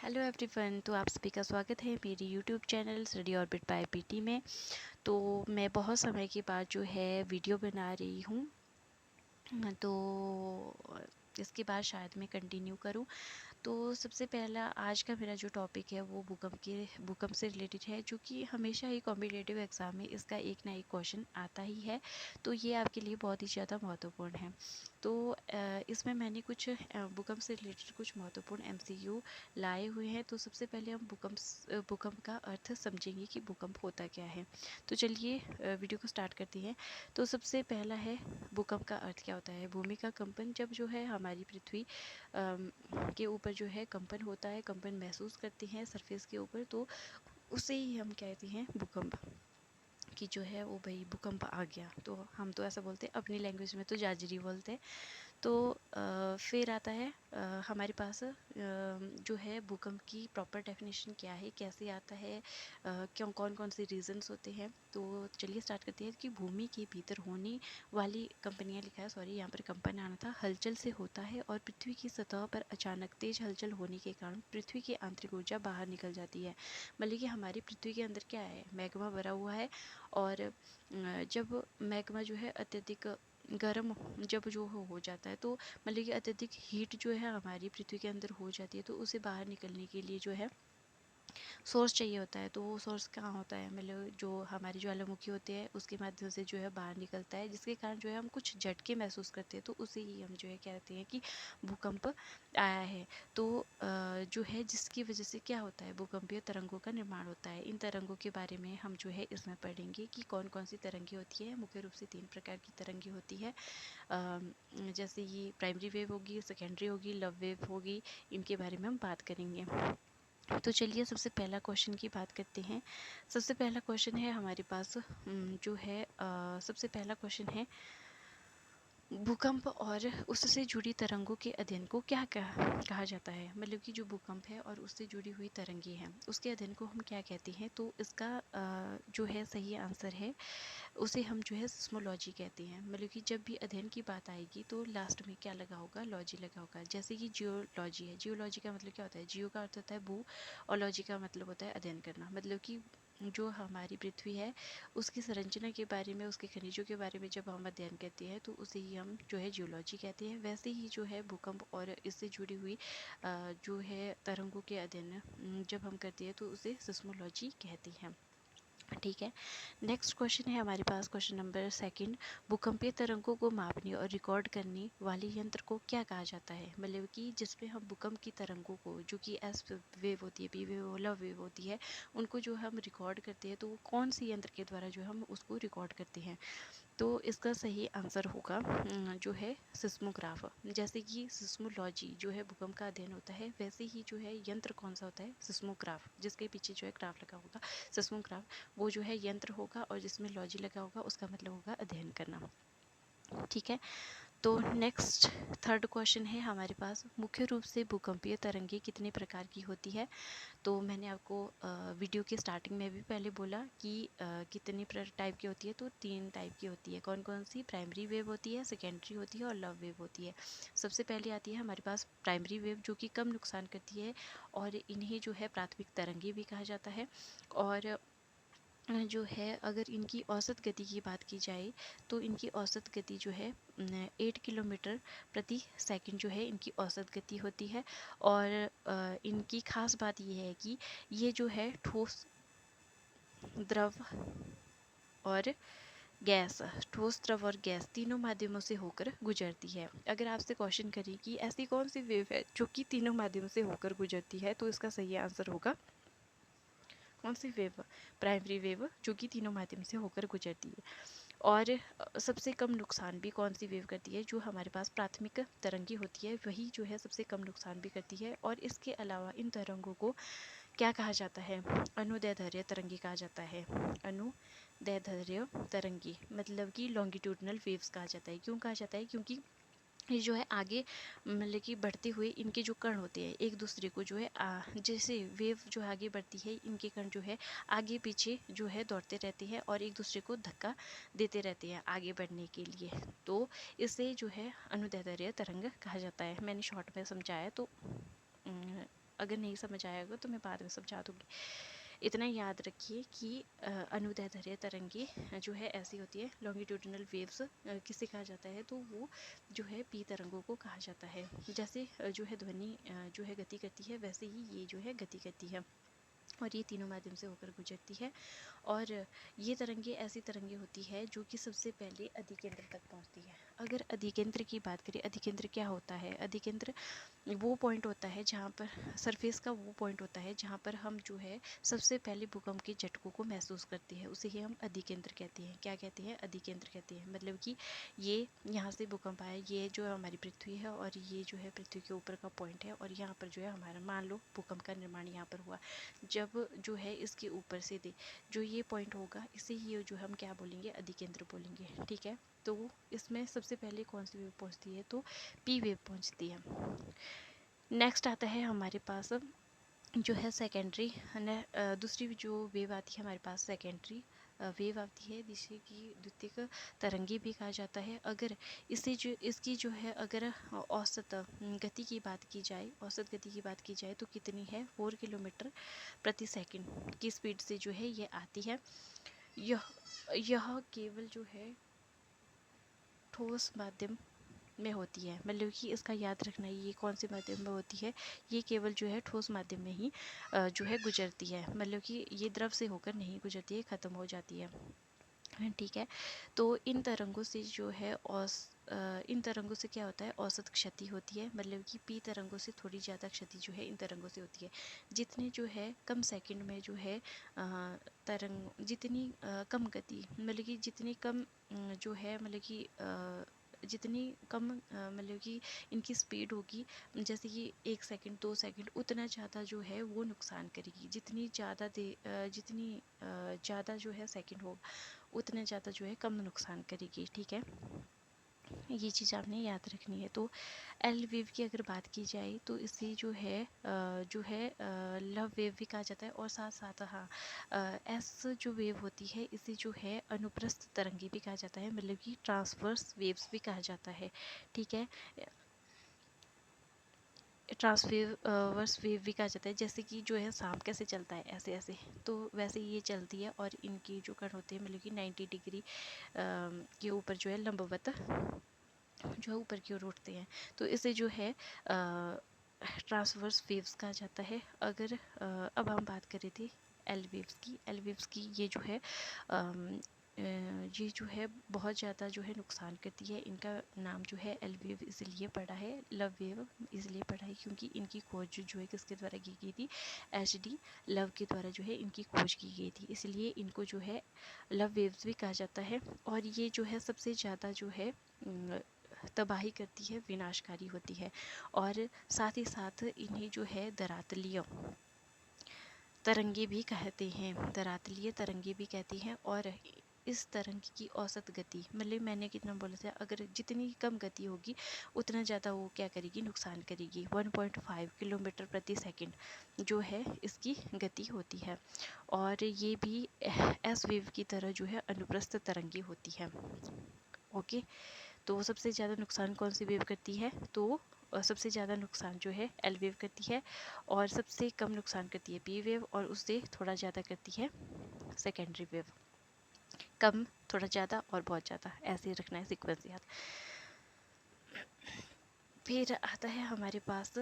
Hello everyone, तो आप सभी का स्वागत है मेरी YouTube channel study orbit by PT में। तो मैं बहुत समय के बाद जो है वीडियो बना रही हूँ, तो इसके बाद शायद मैं कंटिन्यू करूँ। तो सबसे पहला आज का मेरा जो टॉपिक है वो भूकंप से रिलेटेड है, जो कि हमेशा ही कॉम्पिटिटिव एग्ज़ाम में इसका एक ना एक क्वेश्चन आता ही है। तो ये आपके लिए बहुत ही ज़्यादा महत्वपूर्ण है। तो इसमें मैंने कुछ भूकंप से रिलेटेड कुछ महत्वपूर्ण एमसीक्यू लाए हुए हैं। तो सबसे पहले हम भूकंप का अर्थ समझेंगे कि भूकंप होता क्या है। तो चलिए वीडियो को स्टार्ट करते हैं। तो सबसे पहला है, भूकंप का अर्थ क्या होता है। भूमि का कंपन, जब जो है हमारी पृथ्वी के ऊपर जो है कंपन होता है, कंपन महसूस करते हैं सरफेस के ऊपर, तो उसे ही हम कहते हैं भूकंप। कि जो है वो भाई भूकंप आ गया, तो हम तो ऐसा बोलते हैं, अपनी लैंग्वेज में तो जाजरी बोलते हैं। तो फिर आता है हमारे पास जो है भूकंप की प्रॉपर डेफिनेशन क्या है, कैसे आता है, क्यों, कौन कौन से रीजंस होते हैं। तो चलिए स्टार्ट करते हैं कि भूमि के भीतर होने वाली कंपनियां लिखा है, सॉरी यहाँ पर कंपन आना था, हलचल से होता है और पृथ्वी की सतह पर अचानक तेज हलचल होने के कारण पृथ्वी की आंतरिक ऊर्जा बाहर निकल जाती है। मतलब कि हमारी पृथ्वी के अंदर क्या है, मैग्मा भरा हुआ है, और जब मैग्मा जो है अत्यधिक गर्म जब जो हो जाता है, तो मतलब कि अत्यधिक हीट जो है हमारी पृथ्वी के अंदर हो जाती है, तो उसे बाहर निकलने के लिए जो है सोर्स चाहिए होता है। तो वो सोर्स कहाँ होता है, मतलब जो हमारी ज्वालामुखी होते हैं उसके माध्यम से जो है बाहर निकलता है, जिसके कारण जो है हम कुछ झटके महसूस करते हैं, तो उसे ही हम जो है कहते हैं कि भूकंप आया है। तो जो है जिसकी वजह से क्या होता है, भूकंपीय तरंगों का निर्माण होता है। इन तरंगों के बारे में हम जो है इसमें पढ़ेंगे कि कौन कौन सी तरंगे होती है। मुख्य रूप से 3 प्रकार की तरंगे होती है, जैसे ये प्राइमरी वेव होगी, सेकेंडरी होगी, लव वेव होगी। इनके बारे में हम बात करेंगे। तो चलिए सबसे पहला क्वेश्चन की बात करते हैं। सबसे पहला क्वेश्चन है हमारे पास, जो है सबसे पहला क्वेश्चन है, भूकंप और उससे जुड़ी तरंगों के अध्ययन को क्या कहा जाता है। मतलब कि जो भूकंप है और उससे जुड़ी हुई तरंगे हैं, उसके अध्ययन को हम क्या कहते हैं। तो इसका जो है सही आंसर है, उसे हम जो है सिस्मोलॉजी कहते हैं। मतलब कि जब भी अध्ययन की बात आएगी तो लास्ट में क्या लगा होगा, लॉजी लगा होगा। जैसे कि जियोलॉजी है, जियोलॉजी का मतलब क्या होता है, जियो का अर्थ होता है भू, और लॉजी का मतलब होता है अध्ययन करना। मतलब कि जो हमारी पृथ्वी है उसकी संरचना के बारे में, उसके खनिजों के बारे में जब हम अध्ययन करते हैं तो उसे ही हम जो है जियोलॉजी कहते हैं। वैसे ही जो है भूकंप और इससे जुड़ी हुई जो है तरंगों के अध्ययन जब हम करते हैं तो उसे सिस्मोलॉजी कहते हैं। ठीक है, नेक्स्ट क्वेश्चन है हमारे पास, क्वेश्चन नंबर सेकंड, भूकंपीय तरंगों को मापने और रिकॉर्ड करने वाले यंत्र को क्या कहा जाता है। मतलब कि जिसमें हम भूकंप की तरंगों को, जो कि एस वेव होती है, बी वेव, लव वेव होती है, उनको जो हम रिकॉर्ड करते हैं, तो वो कौन सी यंत्र के द्वारा जो हम उसको रिकॉर्ड करते हैं। तो इसका सही आंसर होगा जो है सिस्मोग्राफ। जैसे कि सिस्मोलॉजी जो है भूकंप का अध्ययन होता है, वैसे ही जो है यंत्र कौन सा होता है, सिस्मोग्राफ, जिसके पीछे जो है ग्राफ लगा होगा, सिस्मोग्राफ, वो जो है यंत्र होगा, और जिसमें लॉजी लगा होगा उसका मतलब होगा अध्ययन करना। ठीक है, तो नेक्स्ट थर्ड क्वेश्चन है हमारे पास, मुख्य रूप से भूकंपीय तरंगे कितने प्रकार की होती है। तो मैंने आपको वीडियो के स्टार्टिंग में भी पहले बोला कि कितनी टाइप की होती है। तो 3 टाइप की होती है। कौन कौन सी, प्राइमरी वेव होती है, सेकेंडरी होती है, और लव वेव होती है। सबसे पहले आती है हमारे पास प्राइमरी वेव, जो कि कम नुकसान करती है, और इन्हें जो है प्राथमिक तरंगे भी कहा जाता है। और जो है अगर इनकी औसत गति की बात की जाए तो इनकी औसत गति जो है 8 किलोमीटर प्रति सेकंड जो है इनकी औसत गति होती है। और इनकी खास बात ये है कि ये जो है ठोस, द्रव और गैस, ठोस, द्रव और गैस तीनों माध्यमों से होकर गुजरती है। अगर आपसे क्वेश्चन करें कि ऐसी कौन सी वेव है जो कि तीनों माध्यमों से होकर गुजरती है, तो इसका सही आंसर होगा कौन सी वेव, प्राइमरी वेव, जो कि तीनों माध्यम से होकर गुजरती है। और सबसे कम नुकसान भी कौन सी वेव करती है, जो हमारे पास प्राथमिक तरंगी होती है, वही जो है सबसे कम नुकसान भी करती है। और इसके अलावा इन तरंगों को क्या कहा जाता है, अनुदैर्ध्य तरंगी कहा जाता है। अनुदैर्ध्य तरंगी मतलब कि लॉन्गिट्यूडनल वेव्स कहा जाता है। क्यों कहा जाता है, क्योंकि ये जो है आगे मतलब कि बढ़ते हुए इनके जो कण होते हैं एक दूसरे को जो है जैसे वेव जो आगे बढ़ती है, इनके कण जो है आगे पीछे जो है दौड़ते रहते हैं और एक दूसरे को धक्का देते रहते हैं आगे बढ़ने के लिए। तो इसे जो है अनुदैर्ध्य तरंग कहा जाता है। मैंने शॉर्ट में समझाया, तो अगर नहीं समझ आएगा तो मैं बाद में समझा दूँगी। इतना याद रखिए कि अनुदैर्ध्य तरंगे जो है ऐसी होती है। लॉन्गिट्यूडिनल वेव्स किसे कहा जाता है, तो वो जो है पी तरंगों को कहा जाता है। जैसे जो है ध्वनि जो है गति करती है, वैसे ही ये जो है गति करती है और ये तीनों माध्यम से होकर गुजरती है। और ये तरंगे ऐसी तरंगे होती है जो कि सबसे पहले अधिकेंद्र तक पहुंचती है। अगर अधिकेंद्र की बात करें, अधिकेंद्र क्या होता है? अधिकेंद्र वो पॉइंट होता है जहाँ पर सरफेस का वो पॉइंट होता है जहाँ पर हम जो है सबसे पहले भूकंप के झटकों को महसूस करते हैं, उसे ही हम अधिकेंद्र कहते हैं। क्या कहते हैं? अधिकेंद्र कहते हैं। मतलब कि ये यहाँ से भूकंप आया, ये जो हमारी पृथ्वी है और ये जो है पृथ्वी के ऊपर का पॉइंट है और यहाँ पर जो है हमारा, मान लो भूकंप का निर्माण यहाँ पर हुआ, जब जो है इसके ऊपर से दे जो ये पॉइंट होगा, इसे ही जो हम क्या बोलेंगे? अधिकेंद्र बोलेंगे। ठीक है, तो इसमें सबसे पहले कौन सी वेव पहुँचती है? तो पी वेव पहुँचती है। नेक्स्ट आता है हमारे पास जो है सेकेंडरी, दूसरी जो वेव आती है हमारे पास सेकेंडरी वेव आती है, जिसे कि द्वितीयक तरंगी भी कहा जाता है। अगर इसे जो इसकी जो है अगर औसत गति की बात की जाए, औसत गति की बात की जाए तो कितनी है? 4 किलोमीटर प्रति सेकंड की स्पीड से जो है ये आती है। यह केवल जो है ठोस माध्यम में होती है। मतलब कि इसका याद रखना, ये कौन से माध्यम में होती है? ये केवल जो है ठोस माध्यम में ही जो है गुजरती है। मतलब कि ये द्रव से होकर नहीं गुजरती है, ख़त्म हो जाती है। ठीक है, तो इन तरंगों से जो है इन तरंगों से क्या होता है? औसत क्षति होती है। मतलब कि पी तरंगों से थोड़ी ज़्यादा क्षति जो है इन तरंगों से होती है। जितने जो है कम सेकंड में जो है तरंग, जितनी कम गति, मतलब कि जितनी कम जो है, मतलब कि जितनी कम मतलब कि इनकी स्पीड होगी, जैसे कि 1 सेकंड 2 सेकंड, उतना ज़्यादा जो है वो नुकसान करेगी। जितनी ज़्यादा जो है सेकंड हो, उतना ज़्यादा जो है कम नुकसान करेगी। ठीक है, ये चीज़ आपने याद रखनी है। तो एल वेव की अगर बात की जाए तो इसे जो है लव वेव भी कहा जाता है। और साथ साथ हाँ, एस जो वेव होती है इसे जो है अनुप्रस्थ तरंगी भी कहा जाता है, मतलब कि ट्रांसवर्स वेव्स भी कहा जाता है। ठीक है, ट्रांसवर्स वेव भी कहा जाता है। जैसे कि जो है सांप कैसे चलता है, ऐसे ऐसे, तो वैसे ये चलती है और इनकी जो कण होते हैं मतलब कि 90 डिग्री के ऊपर जो है लंबवत जो है ऊपर की ओर उठते हैं, तो इसे जो है ट्रांसवर्स वेव्स कहा जाता है। अगर अब हम बात कर रहे थे एल वेव्स की, ये जो है ये जो है बहुत ज़्यादा जो है नुकसान करती है। इनका नाम जो है एल वेव इसलिए पड़ा है, लव वेव इसलिए पड़ा है क्योंकि इनकी खोज जो है किसके द्वारा की गई थी? HD लव के द्वारा जो है इनकी खोज की गई थी, इसलिए इनको जो है लव वेव्स भी कहा जाता है। और ये जो है सबसे ज़्यादा जो है तबाही करती है, विनाशकारी होती है। और साथ ही साथ इन्हें जो है दरातलीय तरंगे भी कहते हैं, दरातलीय तरंगे भी कहती हैं। और इस तरंग की औसत गति, मतलब मैंने कितना बोला था, अगर जितनी कम गति होगी उतना ज़्यादा वो क्या करेगी? नुकसान करेगी। 1.5 किलोमीटर प्रति सेकंड जो है इसकी गति होती है। और ये भी एस वेव की तरह जो है अनुप्रस्थ तरंगी होती है। ओके, तो सबसे ज़्यादा नुकसान कौन सी वेव करती है? तो सबसे ज़्यादा नुकसान जो है एल वेव करती है और सबसे कम नुकसान करती है पी वेव और उससे थोड़ा ज़्यादा करती है सेकेंडरी वेव। कम, थोड़ा ज़्यादा और बहुत ज़्यादा, ऐसे ही रखना है सीक्वेंस याद। फिर आता है हमारे पास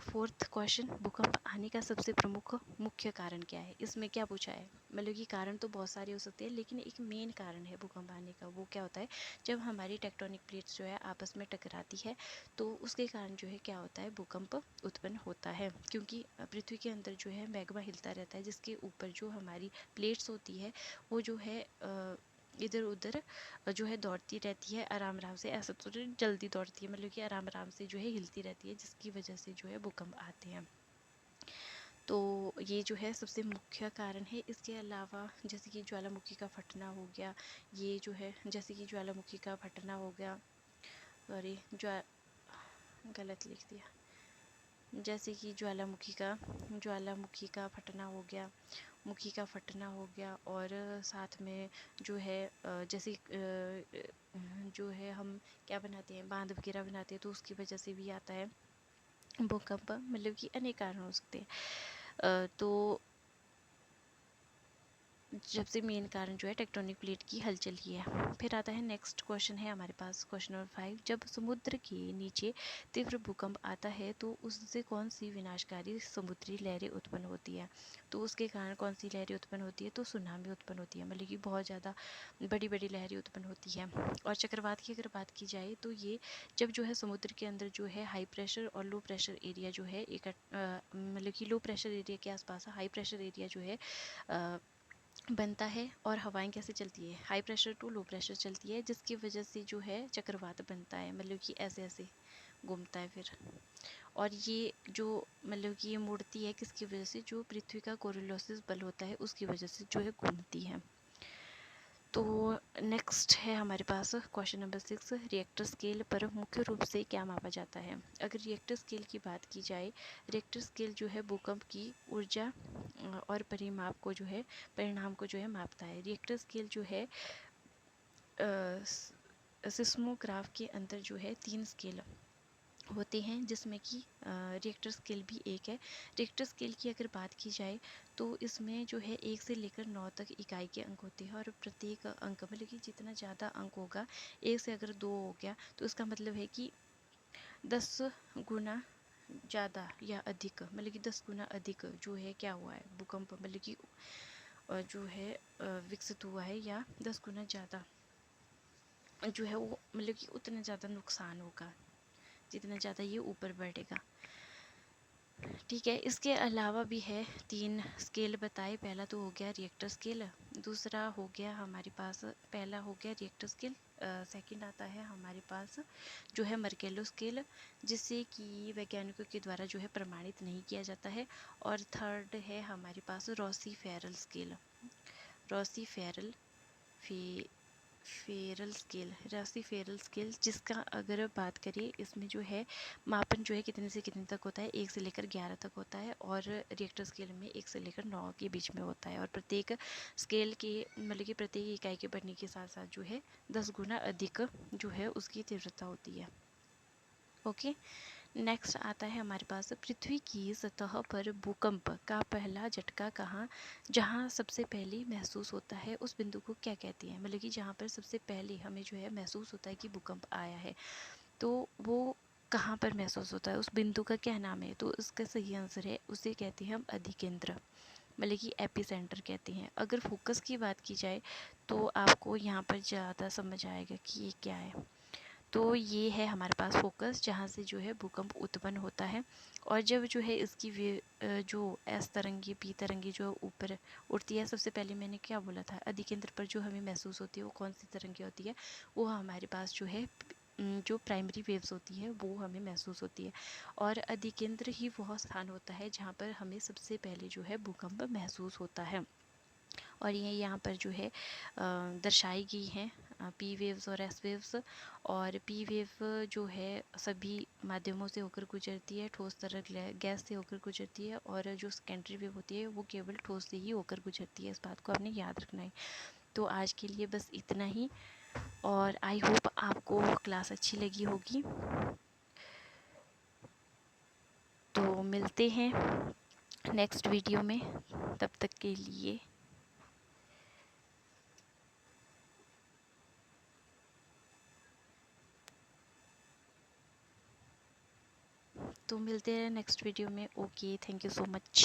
फोर्थ क्वेश्चन, भूकंप आने का सबसे प्रमुख मुख्य कारण क्या है? इसमें क्या पूछा है? मतलब कि कारण तो बहुत सारे हो सकते हैं, लेकिन एक मेन कारण है भूकंप आने का। वो क्या होता है? जब हमारी टेक्टोनिक प्लेट्स जो है आपस में टकराती है, तो उसके कारण जो है क्या होता है? भूकंप उत्पन्न होता है। क्योंकि पृथ्वी के अंदर जो है मैग्मा हिलता रहता है, जिसके ऊपर जो हमारी प्लेट्स होती है वो जो है इधर उधर जो है दौड़ती रहती है आराम आराम से। ऐसा तो नहीं जल्दी दौड़ती है, मतलब कि आराम आराम से जो है हिलती रहती है, जिसकी वजह से जो है भूकंप आते हैं। तो ये जो है सबसे मुख्य कारण है। इसके अलावा जैसे कि ज्वालामुखी का फटना हो गया, ये जो है जैसे कि ज्वालामुखी का फटना हो गया, सॉरी गलत लिख दिया, जैसे कि ज्वालामुखी का फटना हो गया, मुखी का फटना हो गया। और साथ में जो है जैसे जो है हम क्या बनाते हैं, बांध वगैरह बनाते हैं, तो उसकी वजह से भी आता है। भूकंप मतलब कि अनेक कारण हो सकते हैं। तो सबसे मेन कारण जो है टेक्टोनिक प्लेट की हलचल ही है। फिर आता है नेक्स्ट क्वेश्चन है हमारे पास क्वेश्चन नंबर 5। जब समुद्र के नीचे तीव्र भूकंप आता है तो उससे कौन सी विनाशकारी समुद्री लहरें उत्पन्न होती है? तो उसके कारण कौन सी लहरें उत्पन्न होती है? तो सुनामी उत्पन्न होती है, मतलब कि बहुत ज़्यादा बड़ी बड़ी लहरें उत्पन्न होती है। और चक्रवात की अगर बात की जाए तो ये जब जो है समुद्र के अंदर जो है हाई प्रेशर और लो प्रेशर एरिया जो है एक मतलब कि लो प्रेशर एरिया के आसपास हाई प्रेशर एरिया जो है बनता है। और हवाएं कैसे चलती है? High pressure to low pressure चलती है, जिसकी वजह से जो है चक्रवात बनता है, मतलब कि ऐसे ऐसे घूमता है फिर। और ये जो मतलब कि ये मुड़ती है किसकी वजह से? जो पृथ्वी का कोरियोलिस बल होता है उसकी वजह से जो है घूमती है। तो नेक्स्ट है हमारे पास क्वेश्चन नंबर 6। रिएक्टर स्केल पर मुख्य रूप से क्या मापा जाता है? अगर रिएक्टर स्केल की बात की जाए, रिएक्टर स्केल जो है भूकंप की ऊर्जा और परिणाम को जो है मापता है। रिएक्टर स्केल जो है सिस्मोग्राफ के अंदर जो है 3 स्केल होते हैं, जिसमें कि रिएक्टर स्केल भी एक है। रिएक्टर स्केल की अगर बात की जाए तो इसमें जो है 1 से लेकर 9 तक इकाई के अंक होते हैं, और प्रत्येक अंक मतलब कि जितना ज़्यादा अंक होगा, 1 से अगर 2 हो गया तो इसका मतलब है कि 10 गुना ज़्यादा या अधिक, मतलब कि 10 गुना अधिक जो है क्या हुआ है? भूकंप मतलब कि जो है विकसित हुआ है, या 10 गुना ज़्यादा जो है वो मतलब कि उतना ज़्यादा नुकसान होगा जितना ज़्यादा ये ऊपर बढ़ेगा। ठीक है, इसके अलावा भी है 3 स्केल बताए। पहला तो हो गया रिएक्टर स्केल, दूसरा हो गया हमारे पास, पहला हो गया रिएक्टर स्केल, सेकंड आता है हमारे पास जो है मर्केलो स्केल, जिसे कि वैज्ञानिकों के द्वारा जो है प्रमाणित नहीं किया जाता है। और थर्ड है हमारे पास Rossi Forel scale, Rossi Forel फे राशि फेरल स्केल, जिसका अगर बात करें इसमें जो है मापन जो है कितने से कितने तक होता है? 1 से लेकर 11 तक होता है, और रिएक्टर स्केल में 1 से लेकर 9 के बीच में होता है। और प्रत्येक स्केल के मतलब कि प्रत्येक इकाई के बढ़ने के साथ साथ जो है 10 गुना अधिक जो है उसकी तीव्रता होती है। ओके, नेक्स्ट आता है हमारे पास पृथ्वी की सतह पर भूकंप का पहला झटका कहाँ जहाँ सबसे पहले महसूस होता है, उस बिंदु को क्या कहते हैं? मतलब कि जहाँ पर सबसे पहले हमें जो है महसूस होता है कि भूकंप आया है, तो वो कहाँ पर महसूस होता है? उस बिंदु का क्या नाम है? तो इसका सही आंसर है, उसे कहते हैं हम अधिकेंद्र, मतलब कि एपिसेंटर कहते हैं। अगर फोकस की बात की जाए तो आपको यहाँ पर ज़्यादा समझ आएगा कि ये क्या है। तो ये है हमारे पास फोकस, जहाँ से जो है भूकंप उत्पन्न होता है। और जब जो है इसकी जो एस तरंगी पी तरंगी जो ऊपर उठती है, सबसे पहले मैंने क्या बोला था? अधिकेंद्र पर जो हमें महसूस होती है वो कौन सी तरंगी होती है? वो हमारे पास जो है जो प्राइमरी वेव्स होती है वो हमें महसूस होती है। और अधिकेंद्र ही वह स्थान होता है जहाँ पर हमें सबसे पहले जो है भूकंप महसूस होता है। और ये यहाँ पर जो है दर्शाई गई हैं पी वेव्स और एस वेव्स। और पी वेव जो है सभी माध्यमों से होकर गुजरती है, ठोस तरल गैस से होकर गुजरती है, और जो सेकेंडरी वेव होती है वो केवल ठोस से ही होकर गुजरती है। इस बात को आपने याद रखना है। तो आज के लिए बस इतना ही, और आई होप आपको क्लास अच्छी लगी होगी। तो मिलते हैं नेक्स्ट वीडियो में, तब तक के लिए तो मिलते हैं नेक्स्ट वीडियो में। Okay, thank you so much.